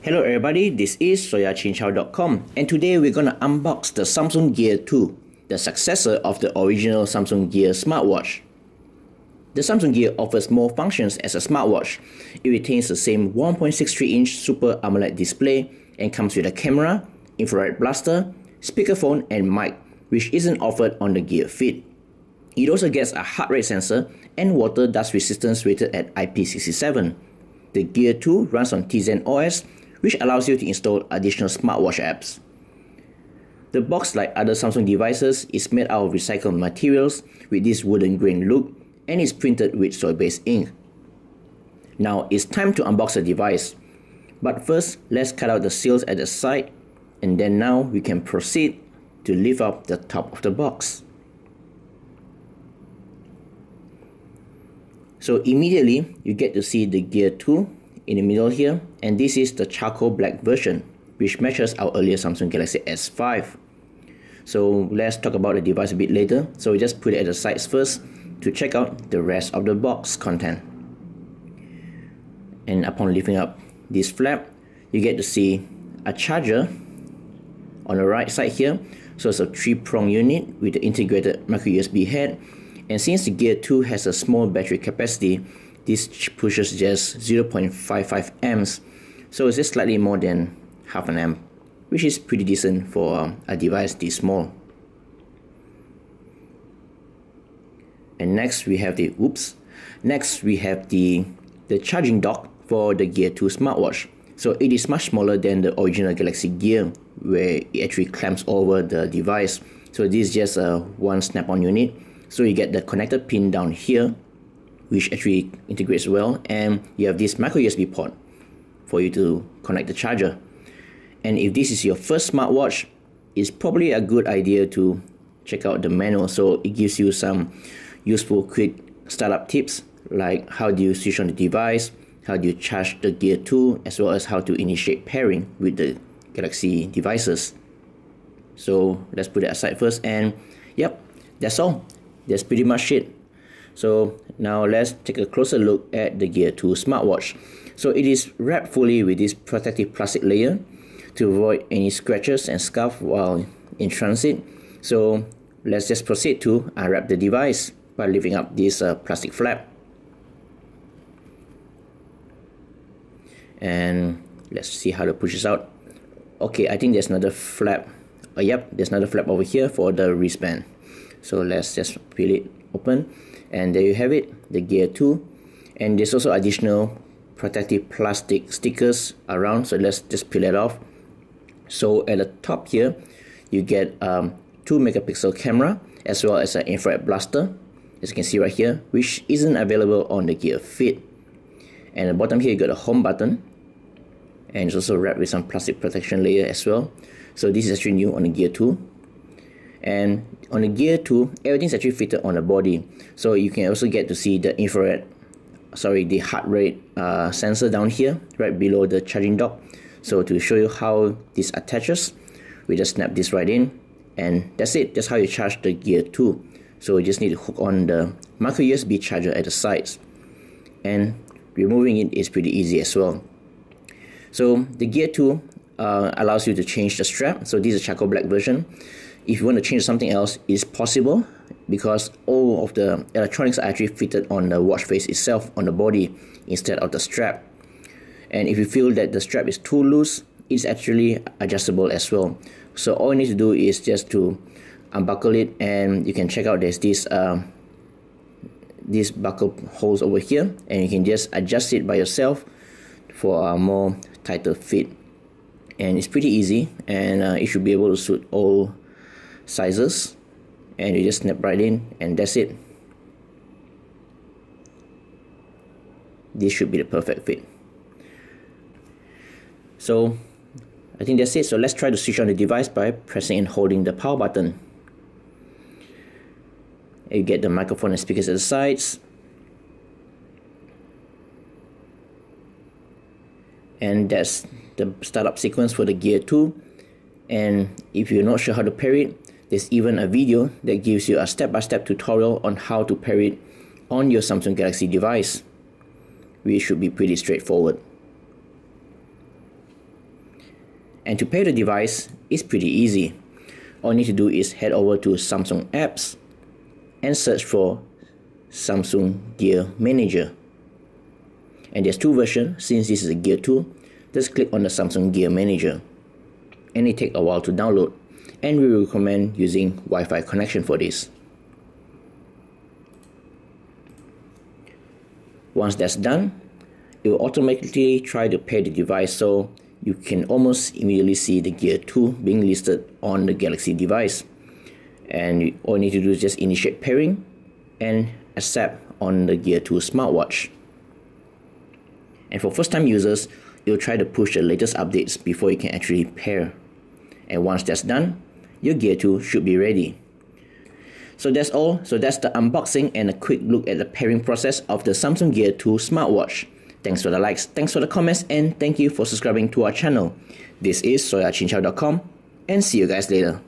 Hello everybody, this is soyachinchow.com, and today we're gonna unbox the Samsung Gear 2, the successor of the original Samsung Gear smartwatch. The Samsung Gear offers more functions as a smartwatch. It retains the same 1.63-inch Super AMOLED display and comes with a camera, infrared blaster, speakerphone and mic, which isn't offered on the Gear Fit. It also gets a heart rate sensor and water dust resistance rated at IP67. The Gear 2 runs on Tizen OS, which allows you to install additional smartwatch apps. The box, like other Samsung devices, is made out of recycled materials with this wooden grain look and is printed with soy-based ink. Now it's time to unbox the device. But first, let's cut out the seals at the side, and then now we can proceed to lift up the top of the box. So immediately you get to see the Gear 2 in the middle here, and this is the charcoal black version, which matches our earlier Samsung Galaxy S5. So let's talk about the device a bit later, so we just put it at the sides first to check out the rest of the box content. And upon lifting up this flap, you get to see a charger on the right side here. So it's a 3-prong unit with the integrated micro USB head, and since the Gear 2 has a small battery capacity, this pushes just 0.55 amps, so it's just slightly more than half an amp, which is pretty decent for a device this small. And next we have the charging dock for the Gear 2 smartwatch. So it is much smaller than the original Galaxy Gear, where it actually clamps over the device. So this is just a one snap-on unit. So you get the connector pin down here, which actually integrates well, and you have this micro USB port for you to connect the charger. And if this is your first smartwatch, it's probably a good idea to check out the manual. So it gives you some useful quick startup tips, like how do you switch on the device, how do you charge the Gear 2, as well as how to initiate pairing with the Galaxy devices. So let's put it aside first, and yep, that's all. That's pretty much it. So now let's take a closer look at the Gear 2 smartwatch. So it is wrapped fully with this protective plastic layer to avoid any scratches and scuff while in transit. So let's just proceed to unwrap the device by lifting up this plastic flap. And let's see how it pushes out. Okay, I think there's another flap. Yep, there's another flap over here for the wristband. So let's just peel it open, and there you have it, the Gear 2. And there's also additional protective plastic stickers around, so let's just peel it off. So at the top here, you get 2 megapixel camera as well as an infrared blaster, as you can see right here, which isn't available on the Gear Fit. And at the bottom here, you got a home button, and it's also wrapped with some plastic protection layer as well. So this is actually new on the Gear 2. And on the Gear 2, everything's actually fitted on the body. So you can also get to see the the heart rate sensor down here, right below the charging dock. So to show you how this attaches, we just snap this right in, and that's it. That's how you charge the Gear 2. So you just need to hook on the micro USB charger at the sides, and removing it is pretty easy as well. So the Gear 2 allows you to change the strap. So this is a charcoal black version. If you want to change something else, it's possible, because all of the electronics are actually fitted on the watch face itself on the body instead of the strap. And if you feel that the strap is too loose, it's actually adjustable as well. So all you need to do is just to unbuckle it, and you can check out there's these buckle holes over here, and you can just adjust it by yourself for a more tighter fit. And it's pretty easy, and it should be able to suit all sizes, and you just snap right in, and that's it. This should be the perfect fit. So I think that's it. So let's try to switch on the device by pressing and holding the power button. You get the microphone and speakers at the sides, and that's the startup sequence for the Gear 2. And if you're not sure how to pair it, there's even a video that gives you a step-by-step tutorial on how to pair it on your Samsung Galaxy device, which should be pretty straightforward. And to pair the device is pretty easy. All you need to do is head over to Samsung apps and search for Samsung Gear Manager. And there's two versions. Since this is a Gear 2, just click on the Samsung Gear Manager. And it takes a while to download, and we recommend using Wi-Fi connection for this. Once that's done, it will automatically try to pair the device, so you can almost immediately see the Gear 2 being listed on the Galaxy device. And all you need to do is just initiate pairing and accept on the Gear 2 smartwatch. And for first time users, it will try to push the latest updates before you can actually pair. And once that's done, your Gear 2 should be ready. So that's all. So that's the unboxing and a quick look at the pairing process of the Samsung Gear 2 smartwatch. Thanks for the likes, thanks for the comments, and thank you for subscribing to our channel. This is soyachinchow.com, and see you guys later.